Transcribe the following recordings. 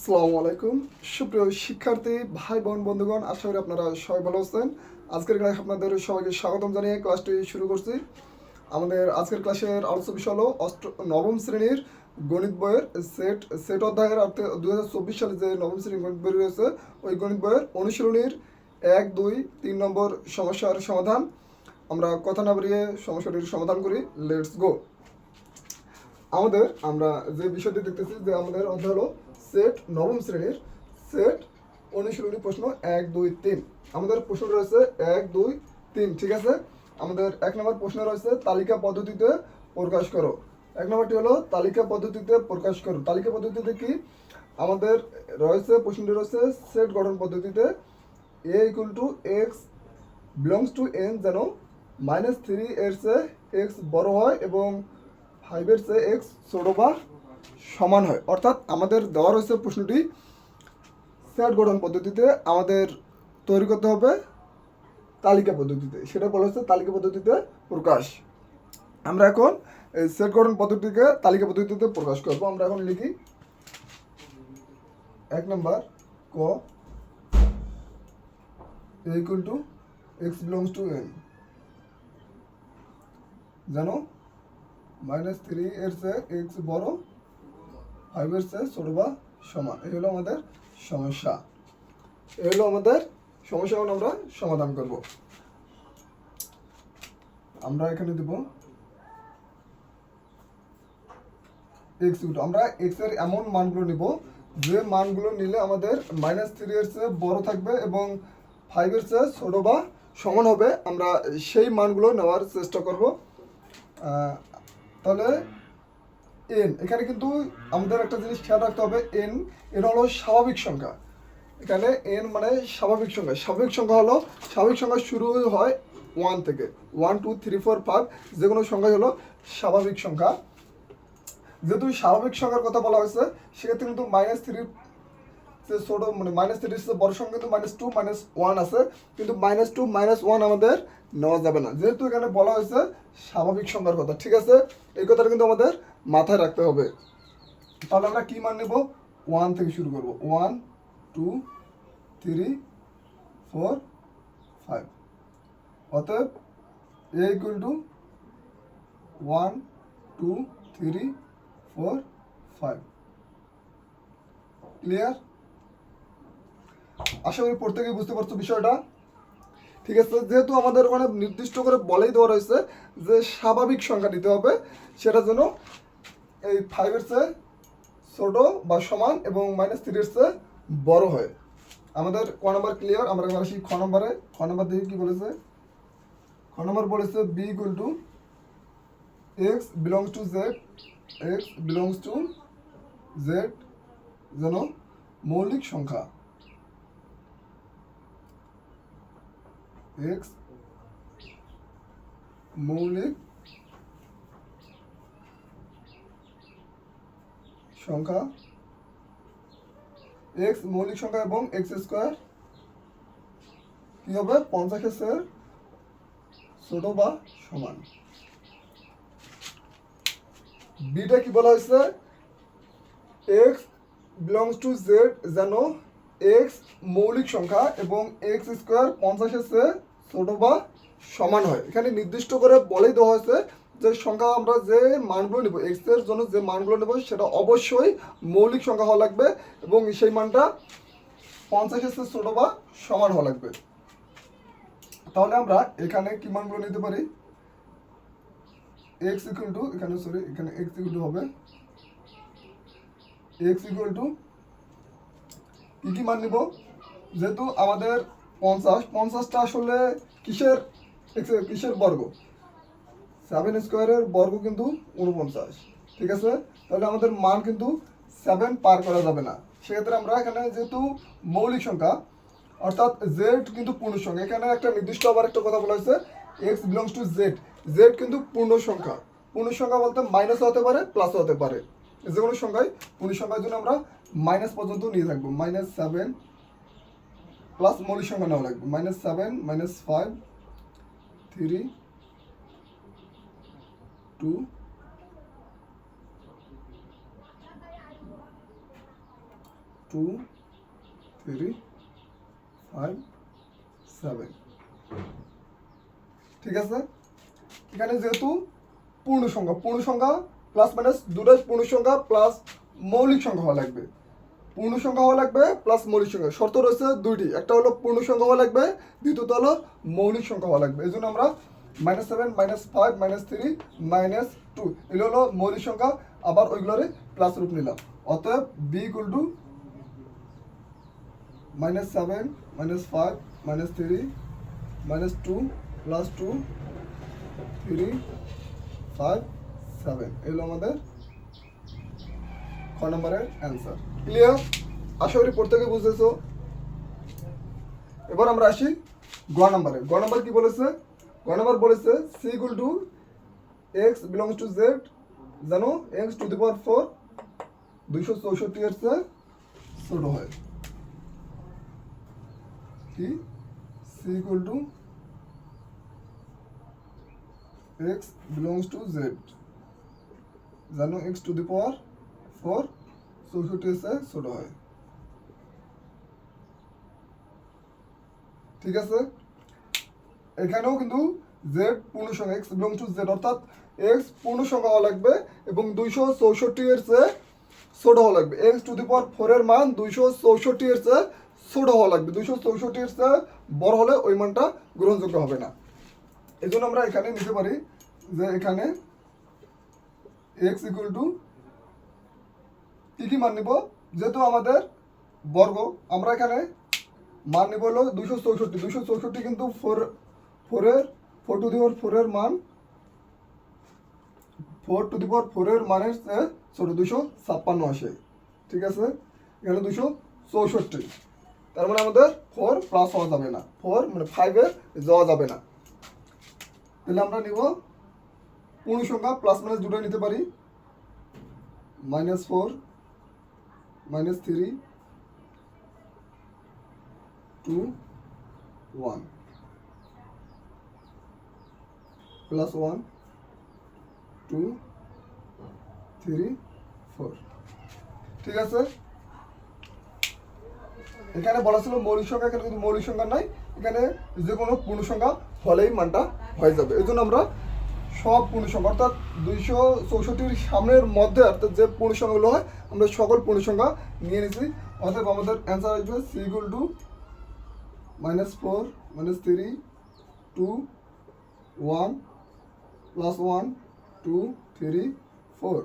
আসসালামু আলাইকুম সুপ্রিয় শিক্ষার্থী ভাই বোন বন্ধুগণ, আশা করি আপনারা সবাই ভালো আছেন। আজকের ক্লাসে আপনাদের সবাইকে স্বাগতম জানিয়ে ক্লাসটি শুরু করছি। আমাদের আজকের ক্লাসের আলোচ্য বিষয় হলো নবম শ্রেণীর গণিত বইয়ের সেট অধ্যায়ের অর্থে 2024 সালে যে নবম শ্রেণীর গণিত বই রয়েছে ওই গণিত বইয়ের অনুশীলনীর 1, 2, 3 নম্বর সমস্যার সমাধান। আমরা কথা না বাড়িয়ে সমস্যাটির সমাধান করি। Let's go. আমরা যে বিষয়টি দেখতেছি যে আমাদের অধ্যায় হলো সেট নবম শ্রেণীর সেট অনুশীলনী প্রশ্ন 1, 2, 3। আমাদের প্রশ্ন রয়েছে 1, 2, 3, ঠিক আছে। আমাদের 1 নম্বর প্রশ্ন রয়েছে তালিকা পদ্ধতিতে প্রকাশ করো। 1 নম্বরটি হলো তালিকা পদ্ধতিতে প্রকাশ করো। তালিকা পদ্ধতিতে কি আমাদের রয়েছে? প্রশ্নটি রয়েছে সেট গঠন পদ্ধতিতে a equal to x belongs to n যেন -3 এর চেয়ে এক্স বড় হয় এবং 5 এর চেয়ে এক্স ছোট বা সমান হয়। অর্থাৎ আমাদের দেওয়া রয়েছে প্রশ্নটি সেট গঠন পদ্ধতিতে আমাদের তৈরি করতে হবে তালিকা পদ্ধতিতে, সেটা বলা হচ্ছে তালিকা পদ্ধতিতে প্রকাশ। আমরা এখন এই সেট গঠন পদ্ধতিকে তালিকা পদ্ধতিতে প্রকাশ করব। আমরা এখন লিখি 1 নম্বর ক a equal to x belongs to n যেন -3 এর চেয়ে এক্স বড় 5 এর চেয়ে ছোট বা সমান। এই হলো আমাদের সমস্যা। এখন আমরা সমাধান করব। আমরা এখানে দেব এক্স ইকুয়াল টু, আমরা এক্স এর এমন মানগুলো নিব যে মানগুলো নিলে আমাদের -3 এর চেয়ে বড় থাকবে এবং 5 এর চেয়ে ছোট বা সমান হবে। আমরা সেই মানগুলো নেওয়ার চেষ্টা করব। তাহলে এন, এখানে কিন্তু আমাদের একটা জিনিস খেয়াল রাখতে হবে, এন হলো স্বাভাবিক সংখ্যা। এখানে এন মানে স্বাভাবিক সংখ্যা। স্বাভাবিক সংখ্যা শুরু হয় 1 থেকে। 1, 2, 3, 4, 5 যে কোনো সংখ্যাই হলো স্বাভাবিক সংখ্যা। যেহেতু স্বাভাবিক সংখ্যার কথা বলা হয়েছে সেক্ষেত্রে কিন্তু -3 ছোট মানে -3 বড় সংখ্যা কিন্তু -2, -1 আছে, কিন্তু -2, -1 আমাদের নেওয়া যাবে না, যেহেতু এখানে বলা হয়েছে স্বাভাবিক সংখ্যার কথা। ঠিক আছে, এই কথাটা কিন্তু আমাদের মাথায় রাখতে হবে। তাহলে আমরা কি মান নেব? 1 থেকে শুরু করব। 1, 2, 3, 4, 5। অতএব a ইকুয়াল টু 1, 2, 3, 4, 5। ক্লিয়ার? আশা করি প্রত্যেকেই বুঝতে পারছো বিষয়টা। ঠিক আছে, যেহেতু আমাদের ওখানে নির্দিষ্ট করে বলেই দেওয়া রয়েছে যে স্বাভাবিক সংখ্যা নিতে হবে, সেটার জন্য এই 5 এর চেয়ে ছোট বা সমান এবং -3 এর চেয়ে বড় হয়। আমাদের ক নম্বর ক্লিয়ার। আমরা এবার আসি খ নম্বরে। খ নম্বর দেখি কি বলেছে। খ নম্বর বলেছে b equal to x belongs to z, x belongs to z যেন মৌলিক সংখ্যা x মৌলিক সংখ্যা x মৌলিক সংখ্যা এবং x স্কয়ার কি হবে? 50 এর চেয়ে ছোট বা সমান। বিটা কি বলা হয়েছে? x বিলংস টু z যেন x মৌলিক সংখ্যা এবং x স্কয়ার 50 এর চেয়ে ছোট বা সমান হয়। এখানে নির্দিষ্ট করে বলেই দেওয়া হয়েছে যে সংখ্যা আমরা যে মানগুলো নেব, x এর জন্য যে মানগুলো নেব সেটা অবশ্যই মৌলিক সংখ্যা হওয়া লাগবে এবং সেই মানটা 50 এর চেয়ে ছোট বা সমান হওয়া লাগবে। তাহলে আমরা এখানে কি মানগুলো নিতে পারি? x ইকুয়াল টু, এখানে x ইকুয়াল টু হবে x ইকুয়াল টু কি মান নিব? যেহেতু আমাদের 50টা আসলে কিসের বর্গ? 7 স্কোয়ারের বর্গ কিন্তু 49। ঠিক আছে, তাহলে আমাদের মান কিন্তু 7 পার করা যাবে না। সেক্ষেত্রে আমরা এখানে যেহেতু মৌলিক সংখ্যা অর্থাৎ জেড কিন্তু পূর্ণ সংখ্যা, এখানে একটা নির্দিষ্ট আবার একটা কথা বলা হয়েছে x belongs to Z. Z কিন্তু পূর্ণ সংখ্যা। পূর্ণ সংখ্যা বলতে মাইনাস হতে পারে, প্লাস হতে পারে, যে কোনো সংখ্যায় পূর্ণ সংখ্যার জন্য আমরা মাইনাস পর্যন্ত নিয়ে থাকবো। -7 প্লাস মৌলিক সংখ্যা নেওয়া লাগবে। -7, -5, 3, 2, 2 3 5 7, ঠিক আছে। এখানে যেহেতু পূর্ণ সংখ্যা প্লাস মাইনাস দুটোই পূর্ণ সংখ্যা প্লাস মৌলিক সংখ্যা হওয়া লাগবে, পূর্ণ সংখ্যা হওয়া লাগবে প্লাস মৌলিক সংখ্যা। শর্ত রয়েছে দুইটি, একটা হলো পূর্ণ সংখ্যা হওয়া লাগবে, দ্বিতীয়ত হলো মৌলিক সংখ্যা হওয়া লাগবে। এই জন্য আমরা -7 -5 -3 -2 এগুলো হলো মৌলিক সংখ্যা, আবার ওইগুলোরে প্লাস রূপ নিলাম। অতএব b = -7 -5 -3 -2 +2 3 5 7 এগুলো আমাদের খ নম্বরের অ্যান্সার। ক্লিয়ার? আশা করি প্রত্যেকে বুঝতেছো। এবার আমরা আসি গ নম্বরে। গ নম্বর কি বলেছে? গ নম্বর বলেছে c = x belongs to z, জানো x⁴ 264 এর চেয়ে ছোট হয়। কি c = x belongs to z, জানো x⁴ 64 এর চেয়ে ছোট হয়। ঠিক আছে, এখানেও কিন্তু z পূর্ণ সংখ্যা, x belongs to z অর্থাৎ x পূর্ণ সংখ্যা হওয়া লাগবে এবং 264 এর চেয়ে ছোট হওয়া লাগবে। x⁴ এর মান 264 এর চেয়ে ছোট হওয়া লাগবে, 264 এর চেয়ে বড় হলে ওই মানটা গ্রহণযোগ্য হবে না। এই জন্য আমরা এখানে নিতে পারি যে এখানে x = কি মান নিব, যেহেতু আমাদের বর্গ, আমরা এখানে মান নিব হলো 264 কিন্তু 4 এর মান 4 এর মানের চেয়ে ছোট, 256 আসে। ঠিক আছে, এখানে 264, তার মানে আমাদের 4 প্লাস হওয়া যাবে না, 4 মানে 5 এ যাওয়া যাবে না। তাহলে আমরা নিব পূর্ণ সংখ্যা প্লাস মাইনাস দুটোই নিতে পারি, -4 -3 2 1 +1 2 3 4। ঠিক আছে, এখানে বলা ছিল মৌলিক সংখ্যা, এখানে কিন্তু মৌলিক সংখ্যা নাই, এখানে যে কোনো পূর্ণ সংখ্যা হলেই মানটা হয়ে যাবে। এই জন্য আমরা সব পূর্ণ সংখ্যা অর্থাৎ 264 সামনের মধ্যে অর্থাৎ যে পূর্ণ সংখ্যাগুলো হয় আমরা সকল পূর্ণ সংখ্যা নিয়ে নিয়েছি। অর্থাৎ আমাদের অ্যান্সার আসবে c = -4 -3 2 1 +1 2 3 4।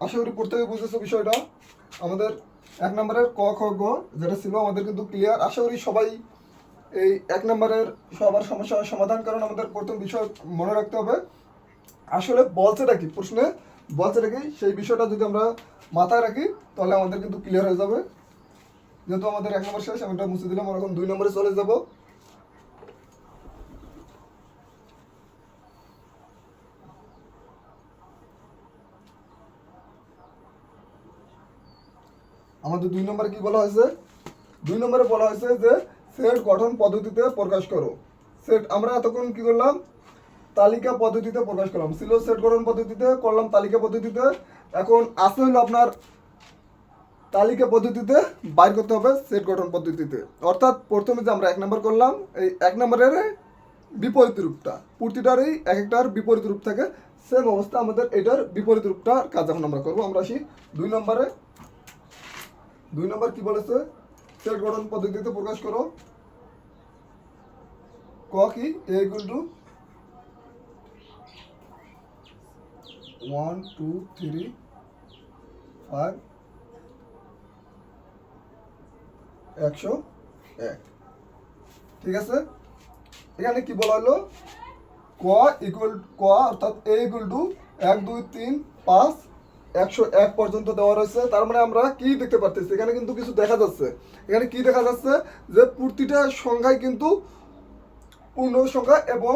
আশা করি প্রত্যেকে বুঝতেছো বিষয়টা। আমাদের 1 নম্বরের ক খ গ যেটা ছিল আমাদের কিন্তু ক্লিয়ার। আশা করি সবাই এই 1 নম্বরের সবার সমস্যার সমাধান, কারণ আমাদের প্রথম বিষয় মনে রাখতে হবে আসলে বলছেটা কি, প্রশ্নে বলছেটা কি, সেই বিষয়টা যদি আমরা মাথায় রাখি তাহলে আমাদের কিন্তু ক্লিয়ার হয়ে যাবে। যেহেতু আমাদের 1 নম্বর শেষ, আমি এটা মুছে দিলাম, আমরা এখন 2 নম্বরে চলে যাব। আমাদের 2 নম্বরে কি বলা হয়েছে? 2 নম্বরে বলা হয়েছে যে সেট গঠন পদ্ধতিতে প্রকাশ করো। সেট আমরা এতক্ষণ কি করলাম, তালিকা পদ্ধতিতে প্রকাশ করলাম, ছিল সেট গঠন পদ্ধতিতে, করলাম তালিকা পদ্ধতিতে। এখন আসলে হলো আপনার তালিকা পদ্ধতিতে বাইর করতে হবে সেট গঠন পদ্ধতিতে। অর্থাৎ প্রথমে যে আমরা 1 নম্বর করলাম, এই 1 নম্বরের বিপরীত রূপটা, প্রতিটারই এক একটার বিপরীত রূপ থাকে, সেম অবস্থা আমাদের এটার বিপরীত রূপটার কাজ এখন আমরা করবো। আমরা আসি 2 নম্বরে। 2 নম্বর কি বলেছে? সেট গঠন পদ্ধতিতে প্রকাশ করো। ক কি, a = 1 2 3 5 101। ঠিক আছে, এখানে কি বলা হলো, ক অর্থাৎ a = 1 2 3 5 101 পর্যন্ত দেওয়া রয়েছে। তার মানে আমরা কি দেখতে পাচ্ছি, এখানে কিন্তু কিছু দেখা যাচ্ছে। এখানে কি দেখা যাচ্ছে যে প্রতিটা সংখ্যায় কিন্তু পূর্ণ সংখ্যা এবং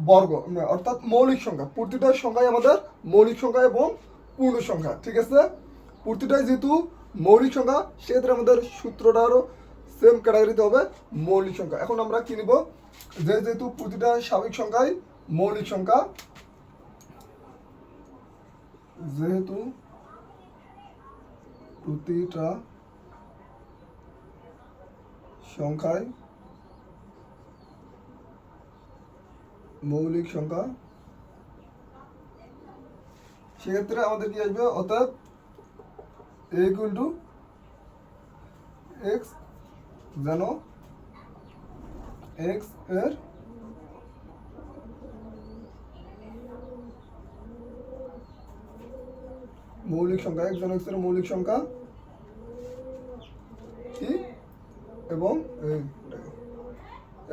বর্গ অর্থাৎ মৌলিক সংখ্যা, প্রতিটা সংখ্যায় আমাদের মৌলিক সংখ্যা এবং পূর্ণ সংখ্যা। ঠিক আছে, প্রতিটাই যেহেতু মৌলিক সংখ্যা সেক্ষেত্রে আমাদের সূত্রটা আরও সেম ক্যাটাগরিতে হবে মৌলিক সংখ্যা। এখন আমরা কি নিব, যেহেতু প্রতিটা স্বাভাবিক সংখ্যায় মৌলিক সংখ্যা, যেহেতু প্রতিটা সংখ্যায় মৌলিক সংখ্যা, সেক্ষেত্রে আমাদের কি আসবে, অর্থাৎ a ইকুয়াল টু এক্স, যেন এক্স এর মৌলিক সংখ্যা, এক্স যেন এক্স এর মৌলিক সংখ্যা কি, এবং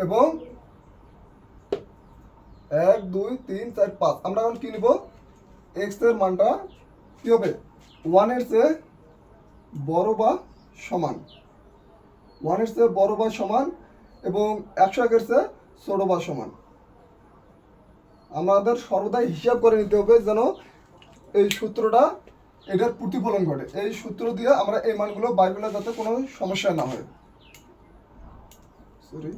এবং 1 2 3 4 5 আমরা এখন কি নিব, এক্স এর মানটা কি হবে 1 এর চেয়ে বড় বা সমান, 1 এর চেয়ে বড় বা সমান এবং 101 এর চেয়ে ছোট বা সমান। আমাদের সর্বদাই হিসাব করে নিতে হবে যেন এই সূত্রটা এটার প্রতিফলন ঘটে। এই সূত্র দিয়ে আমরা এই মানগুলো বাইর করলে যাতে কোনো সমস্যা না হয়। সরি,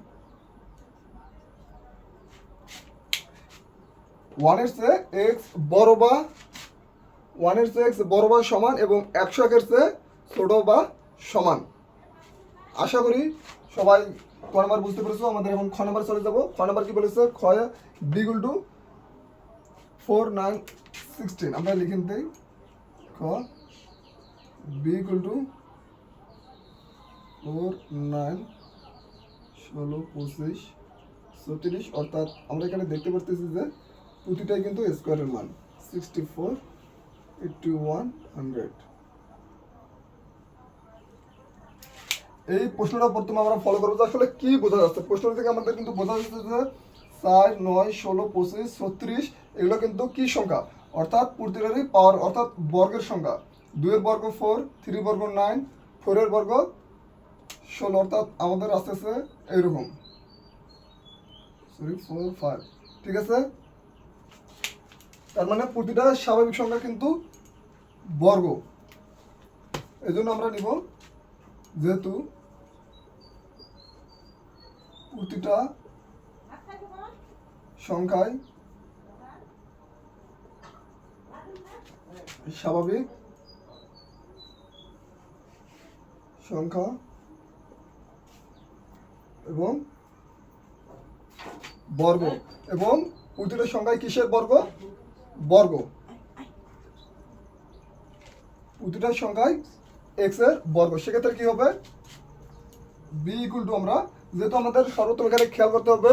1 এর চেয়ে x বড় বা 1 এর চেয়ে x বড় বা সমান এবং 101 এর চেয়ে ছোট বা সমান। আশা করি সবাই ক নাম্বার বুঝতে পেরেছো। আমাদের এখন খ নাম্বার চলে যাব। খ নাম্বার কি বলেছে, খ b ইকুয়াল টু 4 9 16 আমরা লিখে দেই, খ b ইকুয়াল টু 4 9 16 25 34, অর্থাৎ আমরা এখানে দেখতে পারতেছি যে প্রতিটাই কিন্তু স্কোয়ারের মান 64 81 100। এই প্রশ্নটা প্রথমে আমরা ফলো করবো, আসলে কি বোঝা যাচ্ছে প্রশ্ন থেকে আমাদের কিন্তু বোঝা যাচ্ছে যে 4 9 16 25 36 এগুলো কিন্তু কি সংখ্যা, অর্থাৎ প্রতিটারই পাওয়ার অর্থাৎ বর্গের সংখ্যা। 2 এর বর্গ 4, 3 বর্গ 9, 4 এর বর্গ 16, অর্থাৎ আমাদের আসতেছে এইরকম, সরি 4 5, ঠিক আছে। তার মানে প্রতিটা স্বাভাবিক সংখ্যা কিন্তু বর্গ। এই জন্য আমরা নিব, যেহেতু প্রতিটা সংখ্যায় স্বাভাবিক সংখ্যা এবং বর্গ, এবং প্রতিটা সংখ্যায় কিসের বর্গ, বর্গ, প্রতিটা সংখ্যায় এক্স এর বর্গ। সেক্ষেত্রে কি হবে, বি ইকুয়াল টু, আমরা যেহেতু আমাদের সর্বপ্রথম এখানে খেয়াল করতে হবে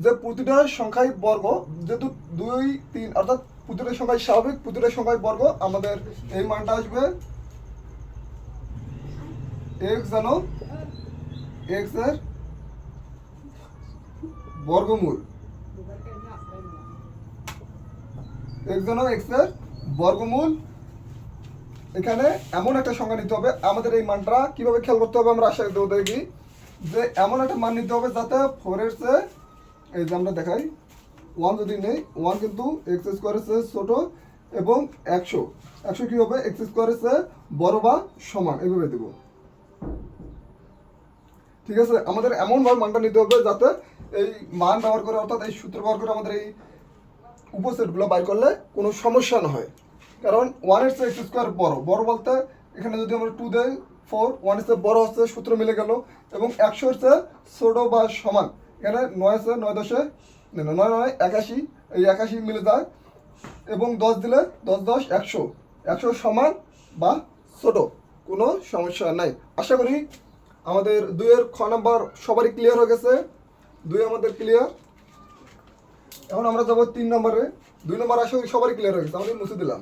যে প্রতিটা সংখ্যায় বর্গ, যেহেতু 2 3 অর্থাৎ প্রতিটা সংখ্যায় স্বাভাবিক, প্রতিটা সংখ্যায় বর্গ, আমাদের এই মানটা আসবে এক্স যেন এক্স এর বর্গমূল, এক্স যেন এক্স এর বর্গমূল। এখানে এমন একটা সংখ্যা নিতে হবে, আমাদের এই মানটা কিভাবে খেয়াল করতে হবে, আমরা আশা দেখি যে এমন একটা মান নিতে হবে যাতে 4 এর চেয়ে, এই যে আমরা দেখাই 1 যদি নেই, 1 কিন্তু এক্স স্কোয়ারের চেয়ে ছোট, এবং 100 কি হবে এক্স স্কোয়ারের চেয়ে বড় বা সমান, এইভাবে দেব, ঠিক আছে। আমাদের এমনভাবে মানটা নিতে হবে যাতে এই মান ব্যবহার করে, অর্থাৎ এই সূত্র ব্যবহার করে আমাদের এই উপসেটগুলো বাইর করলে কোনো সমস্যা না হয়। কারণ 1 এর চেয়ে এক্স স্কোয়ার বড়, বড় বলতে এখানে যদি আমরা 2 দেই 4, 1 এর চেয়ে বড় হচ্ছে, সূত্র মিলে গেল, এবং 100 এর চেয়ে ছোট বা সমান, এখানে 9 আছে 9 10 9 9 81, এই 81 মিলে যায়, এবং 10 দিলে 10 10 100, 100 সমান বা ছোট, কোনো সমস্যা নাই। আশা করি আমাদের 2 এর খ নাম্বার সবারই ক্লিয়ার হয়ে গেছে, 2 আমাদের ক্লিয়ার। এখন আমরা যাবো 3 নম্বরে। 2 নম্বর আশা করি সবারই ক্লিয়ার হয়ে গেছে, আমাদের মুছে দিলাম।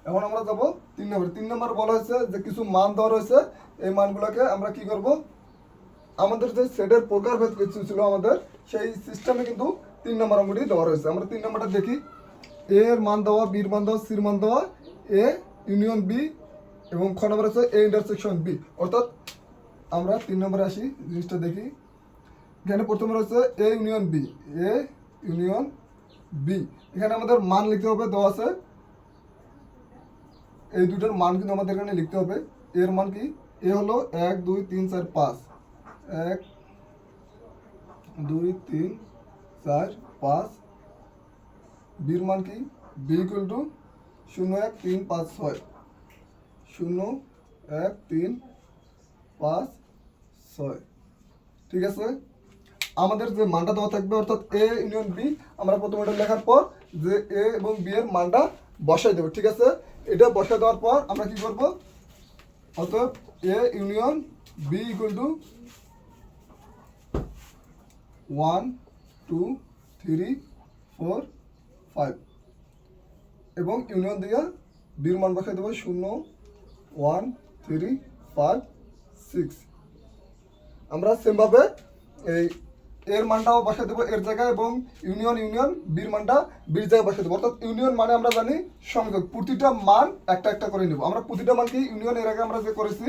এখন আমরা যাবো 3 নম্বরে। 3 নম্বর বলা হয়েছে যে কিছু মান দেওয়া রয়েছে, এই মানগুলোকে আমরা কি করব, আমাদের যে সেটের প্রকারভেদ কিছু ছিল আমাদের, সেই সিস্টেমে কিন্তু 3 নম্বর অঙ্কটি দেওয়া রয়েছে। আমরা 3 নম্বরটা দেখি, এ এর মান দেওয়া, বির মান দেওয়া, সির মান দেওয়া, এ ইউনিয়ন বি, এবং খ নম্বর হচ্ছে এ ইন্টারসেকশন বি। অর্থাৎ আমরা 3 নম্বরে আসি, জিনিসটা দেখি। এখানে প্রথমে রয়েছে A union B, A union B. এখানে আমাদের মান লিখতে হবে, দেওয়া আছে এই দুটোর মান কিন্তু আমাদের এখানে লিখতে হবে। এর মান কি, এ হলো 1 2 3 4 5, 1 2 3 4 5। বির মান কি, বি ইকুয়াল টু 0 1 3 5 6 0 1 3 5 6 ঠিক আছে। আমাদের যে মানটা দেওয়া থাকবে অর্থাৎ এ ইউনিয়ন বি, আমরা প্রথমে এটা লেখার পর যে এ এবং বি এর মানটা বসাই দেবো। ঠিক আছে, এটা বসাই দেওয়ার পর আমরা কি করব, অতএব A union B equal to 1 2 3 4 5 এবং ইউনিয়ন দিয়ে বির মান বসাই দেবো 0 1 3 5 6। আমরা সেমভাবে এই এর মানটাও বসাই দেবো এর জায়গায় এবং ইউনিয়ন বির মানটা বির জায়গায় বসাই দেবো। অর্থাৎ ইউনিয়ন মানে আমরা জানি সংযোগ, প্রতিটা মান একটা একটা করে নেব। আমরা প্রতিটা মান কি ইউনিয়ন এর আগে আমরা যে করেছি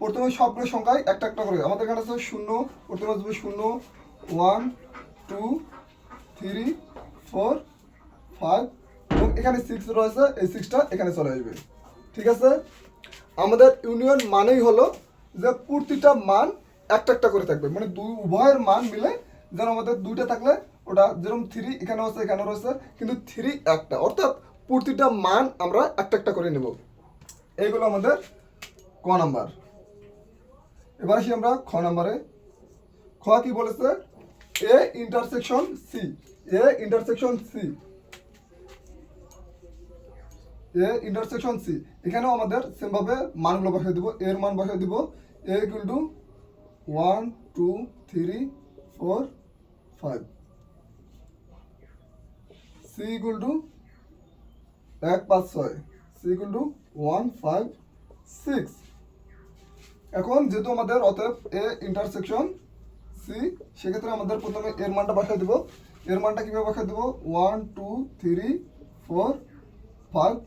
প্রথমে সবগুলো সংখ্যায় একটা একটা করে, আমাদের এখানে আছে 0, প্রথমে আসবে 0 1 2 3 4 5 এবং এখানে 6 রয়েছে, এই 6টা এখানে চলে আসবে। ঠিক আছে, আমাদের ইউনিয়ন মানেই হলো যে প্রতিটা মান একটা একটা করে থাকবে, মানে উভয়ের মান মিলে যেন আমাদের দুইটা থাকলে ওটা যেরকম 3 এখানে আছে এখানে রয়েছে কিন্তু 3 একটা, অর্থাৎ প্রতিটা মান আমরা একটা একটা করে নেব। এইগুলো আমাদের ক নাম্বার। এবার আসি আমরা খ নাম্বারে। খ কি বলেছে, A intersection C, A intersection C, A intersection C. এখানেও আমাদের সেমভাবে মানগুলো বসাই দিব, এর মান বসাই দিব A equal to 1 2 3 4 5, C equal to 1 5 6, C equal to 1 5 6। এখন যেহেতু আমাদের অতএব এ ইন্টারসেকশন সি, সেক্ষেত্রে আমাদের প্রথমে এর মানটা বসাই দিব। এর মানটা কীভাবে বসাই দেবো, 1 2 3 4 5,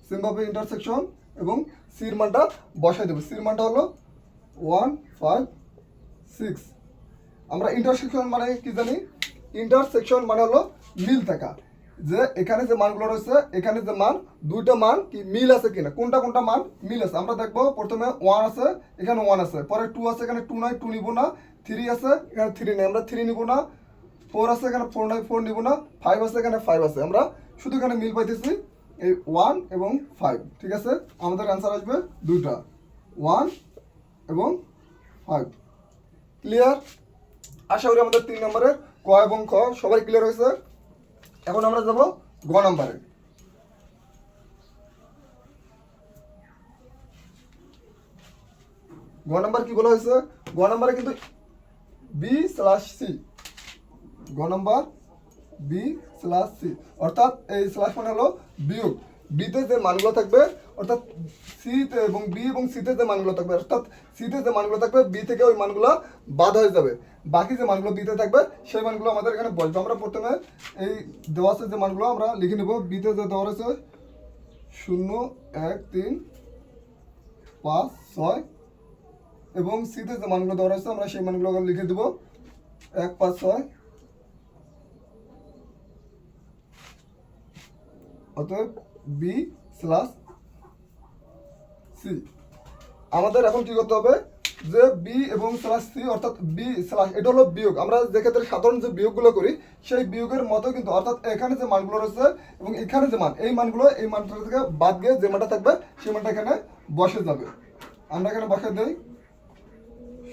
সেমভাবে ইন্টারসেকশন এবং সির মানটা বসাই দেবো। সির মানটা হলো 1 5 6। আমরা ইন্টারসেকশন মানে কি জানি, ইন্টারসেকশন মানে হলো মিল থাকা, যে এখানে যে মানগুলো রয়েছে এখানে যে মান দুইটা মান কি মিল আছে কিনা, কোনটা কোনটা মান মিল আছে। আমরা দেখবো প্রথমে 1 আছে এখানে 1 আছে, পরে 2 আছে এখানে 2 নাই 2 নিব না, 3 আছে এখানে 3 নেই আমরা 3 নিব না, 4 আছে এখানে 4 নাই 4 নিব না, 5 আছে এখানে 5 আছে, আমরা শুধু এখানে মিল পাইতেছি এই 1 এবং 5। ঠিক আছে, আমাদের অ্যান্সার আসবে দুইটা 1 এবং 5। ক্লিয়ার? আশা করি আমাদের 3 নম্বরের ক এবং খ সবাই ক্লিয়ার হয়েছে। এখন আমরা যাব গ নম্বরে। গ নম্বর কি বলা হয়েছে, গ নম্বরে কিন্তু বি স্ল্যাশ সি, গ নম্বর বি স্ল্যাশ সি, অর্থাৎ এই স্ল্যাশ মানে হলো বিয়োগ। বিতে যে মানগুলো থাকবে অর্থাৎ সিতে এবং বি এবং সিতে যে মানগুলো থাকবে, অর্থাৎ সিতে যে মানগুলো থাকবে বি থেকে ওই মানগুলো বাদ হয়ে যাবে, বাকি যে মানগুলো বিতে থাকবে সেই মানগুলো আমাদের এখানে বসবে। আমরা প্রথমে এই দেওয়া আছে যে মানগুলো আমরা লিখে নেব। বিতে যে দেওয়া রয়েছে 0 1 3 5 6 এবং সিতে যে মানগুলো দেওয়া রয়েছে আমরা সেই মানগুলো লিখে দেব 1 5 6। অতএব বি স্ল্যাশ সি। আমাদের এখন কি করতে হবে, যে বি এবং স্ল্যাশ সি অর্থাৎ বি স্ল্যাশ, এটা হলো বিয়োগ। আমরা যে ক্ষেত্রে সাধারণ যে বিয়োগগুলো করি সেই বিয়োগের মতো কিন্তু, অর্থাৎ এখানে যে মানগুলো রয়েছে এবং এখানে যে মান, এই মানগুলো এই মানটা থেকে বাদ গিয়ে যে মানটা থাকবে সেই মানটা এখানে বসে যাবে। আমরা এখানে বসে দেই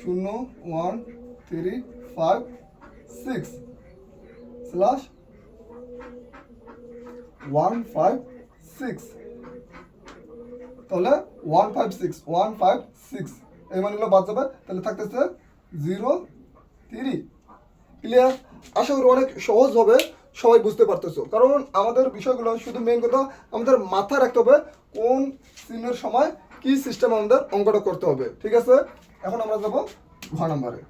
0 1 3 5 6 স্ল্যাশ 1 5 6, তাহলে 1 5 6 1 5 6 এই মানগুলো বাদ যাবে, তাহলে থাকতেছে 0 3। ক্লিয়ার? আশা করি অনেক সহজ হবে, সবাই বুঝতে পারতেছো। কারণ আমাদের বিষয়গুলো শুধু মেইন কথা আমাদের মাথায় রাখতে হবে কোন চিহ্নের সময় কি সিস্টেম আমাদের অঙ্কটা করতে হবে। ঠিক আছে, এখন আমরা যাব ঘ নাম্বারে।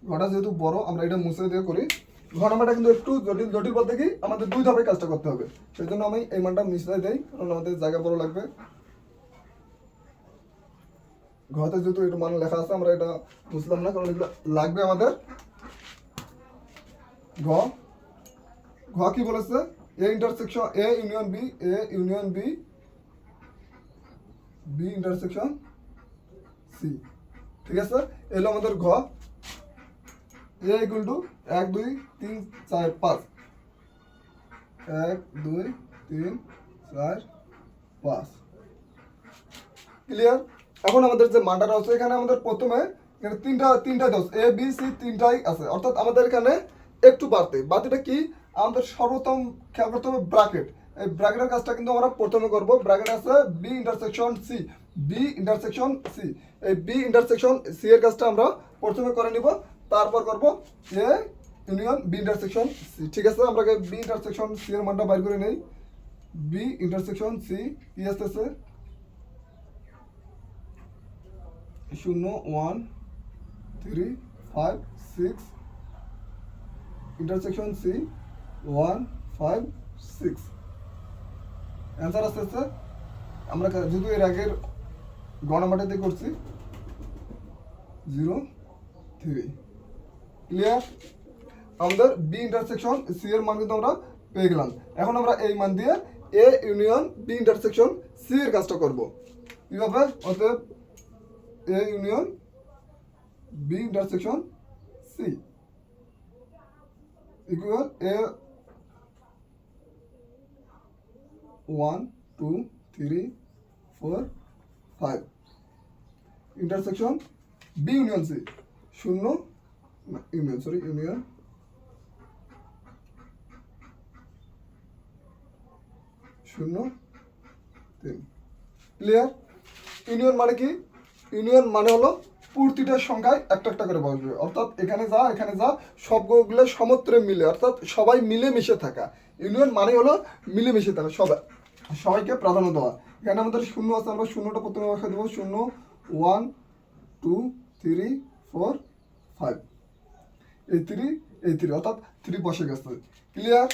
ঘটা যেহেতু বড় আমরা এটা মুছে দিয়ে করি। ঘ নাম্বারটা কিন্তু একটু জটিল, জটিল বলতে কি আমাদের দুই ধাপে কাজটা করতে হবে, সেই জন্য আমি এই মানটা মিশিয়ে দেই, কারণ আমাদের জায়গা বড় লাগবে। ঘতে যেহেতু একটু মান লেখা আছে আমরা এটা বুঝলাম না, কারণ এগুলো লাগবে আমাদের। ঘ, ঘ কি বলেছে, A intersection A union B, A union B, B intersection C. ঠিক আছে, এলো আমাদের ঘ। A equal to 1 2 3 4 5, 1 2 3 4 5 clear. এখন আমাদের যে মানটা আছে এখানে আমাদের প্রথমে এখানে তিনটা দশ এ বি সি তিনটাই আছে, অর্থাৎ আমাদের এখানে একটু বাড়তিটা কি আমাদের সর্বপ্রথম খেয়াল করতে হবে ব্র্যাকেট। এই ব্র্যাকেটের কাজটা কিন্তু আমরা প্রথমে করব। ব্র্যাকেট আছে B intersection C, B intersection C, এই বি ইন্টারসেকশন সি এর কাজটা আমরা প্রথমে করে নিব, তারপর করব A union B intersection C. ঠিক আছে, আমরা বি ইন্টারসেকশন সি এর মানটা বাইর করে নেই। বি ইন্টারসেকশন সি কি আসতেছে 0 1 3 5 6 ইন্টারসেকশন সি 1 5 6 অ্যান্সার আসতেছে। আমরা যেহেতু এর আগের গণমাটাতে করছি 0 3 ক্লিয়ার। আমাদের বি ইন্টারসেকশন সি এর মান কিন্তু আমরা পেয়ে গেলাম। এখন আমরা এই মান দিয়ে A union B intersection C এর কাজটা করব কিভাবে। অতএব A union B intersection C equal A 1 2 3 4 5 intersection B union C union 0 3 clear. Union মানে কি? ইউনিয়ন মানে হলো প্রতিটা সংখ্যায় একটা একটা করে বসবে, অর্থাৎ এখানে যা সবগুলো সমত্রে মিলে, অর্থাৎ সবাই মিলেমিশে থাকা। ইউনিয়ন মানে হলো মিলেমিশে থাকা, সবাইকে প্রাধান্য দেওয়া। এখানে আমাদের 0 আছে, আমরা 0টা প্রথমে বসে দেবো। 0 1 2 3 4 5 এই 3 অর্থাৎ 3 বসে গেছে। ক্লিয়ার।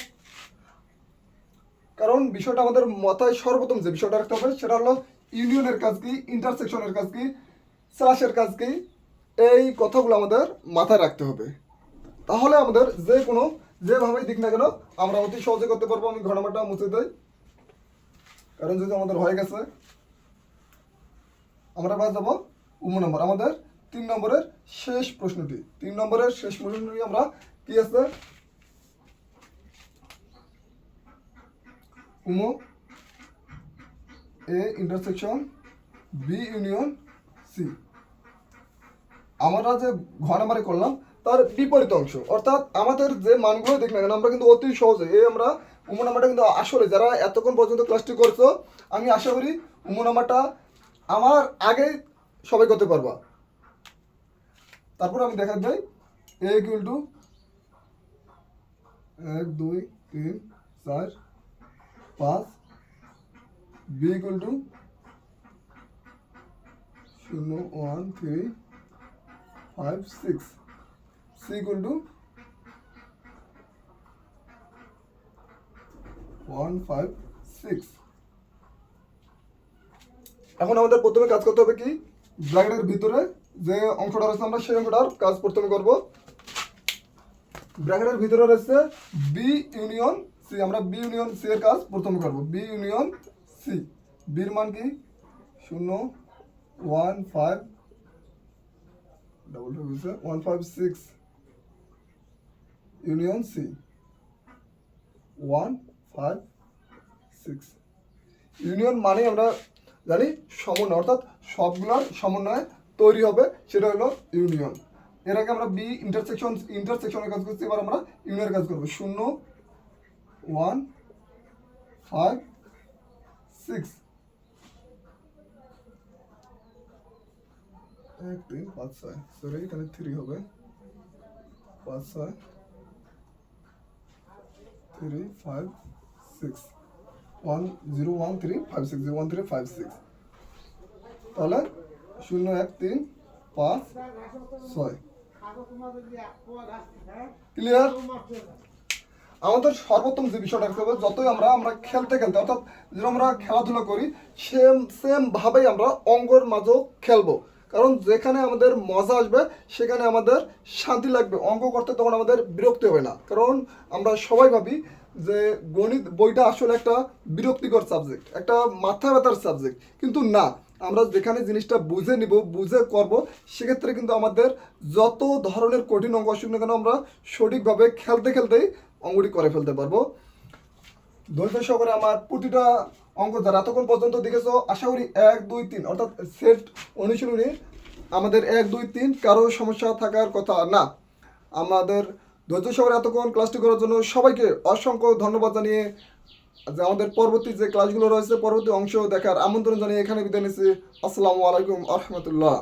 কারণ বিষয়টা আমাদের মাথায় সর্বপ্রথম যে বিষয়টা রাখতে হবে সেটা হলো ইউনিয়নের কাজ কি, ইন্টারসেকশনের কাজ কি, স্ল্যাশের কাজ কি, এই কথাগুলো আমাদের মাথায় রাখতে হবে। তাহলে আমাদের যে কোনো যেভাবেই দিক না কেন আমরা অতি সহজে করতে পারবো। আমি ঘটনাটা মুছে দেই, কারণ যদি আমাদের হয়ে গেছে। আমরা বাদ যাবো উম নম্বর, আমাদের 3 নম্বরের শেষ প্রশ্নটি। 3 নম্বরের শেষ প্রশ্নটি আমরা কি আছে, উমো A intersection B union C. আমরা যে ঘ নাম্বারে করলাম তার বিপরীত অংশ, অর্থাৎ আমাদের যে মানগুলো দেখ না কেন আমরা কিন্তু অতি সহজে আমরা উমো নাম্বারটা কিন্তু আসলে যারা এতক্ষণ পর্যন্ত ক্লাসটি করছো আমি আশা করি উমো নাম্বারটা আমার আগে সবাই করতে পারবা। তারপর আমি দেখা যাই A equal to 1 2 3 4 5, B equal to 0 1 3 5 6, C equal to 1 5 6। এখন আমাদের প্রথমে কাজ করতে হবে কি, ব্র্যাকেটের ভিতরে যে অংশটা রয়েছে আমরা সেই অংশটার কাজ প্রথমে করব। ব্র্যাকেটের ভিতরে রয়েছে বি ইউনিয়ন সি, আমরা বি ইউনিয়ন সি এর কাজ প্রথমে করব। বি ইউনিয়ন সি, বির মান কি 0 1 5 1 5 6 ইউনিয়ন সি 1 5 6। ইউনিয়ন মানে আমরা জানি সমন্বয়, অর্থাৎ সবগুলোর সমন্বয়ে তৈরি হবে, সেটা হলো ইউনিয়ন। এর আগে আমরা বি ইন্টারসেকশনের কাজ করছি, এবার আমরা ইউনিয়নের কাজ করবো। 0 1 5 6 1 3 5 6, সরি এখানে 3 হবে, 5 6 3 5 6 1 0 1 3 5 6 0 1 3 5 6। তাহলে 0 1 3 5 6। ক্লিয়ার। আমাদের সর্বোত্তম যে বিষয়টা রাখতে হবে, যতই আমরা খেলতে অর্থাৎ যেটা আমরা খেলাধুলা করি সেম ভাবেই আমরা অঙ্গর মাঝেও খেলবো, কারণ যেখানে আমাদের মজা আসবে সেখানে আমাদের শান্তি লাগবে। অঙ্ক করতে তখন আমাদের বিরক্তি হবে না, কারণ আমরা সবাই ভাবি যে গণিত বইটা আসলে একটা বিরক্তিকর সাবজেক্ট, একটা মাথা ব্যথার সাবজেক্ট, কিন্তু না, আমরা যেখানে জিনিসটা বুঝে নিব, বুঝে করব, সেক্ষেত্রে কিন্তু আমাদের যত ধরনের কঠিন অঙ্ক আসুক না কেন আমরা সঠিকভাবে খেলতেই অঙ্কটি করে ফেলতে পারবো। ধৈর্য সহকারে আমার প্রতিটা অঙ্ক যারা এতক্ষণ পর্যন্ত দেখেছো, আশা করি 1 2 3 অর্থাৎ সেট অনুশীলনী আমাদের 1 2 3 কারো সমস্যা থাকার কথা না। আমাদের ধৈর্য সহকারে এতক্ষণ ক্লাসটি করার জন্য সবাইকে অসংখ্য ধন্যবাদ জানিয়ে যে আমাদের পরবর্তী যে ক্লাসগুলো রয়েছে পরবর্তী অংশ দেখার আমন্ত্রণ জানিয়ে এখানে বিদায় নিচ্ছি। আসসালামু আলাইকুম আহমতুল্লাহ।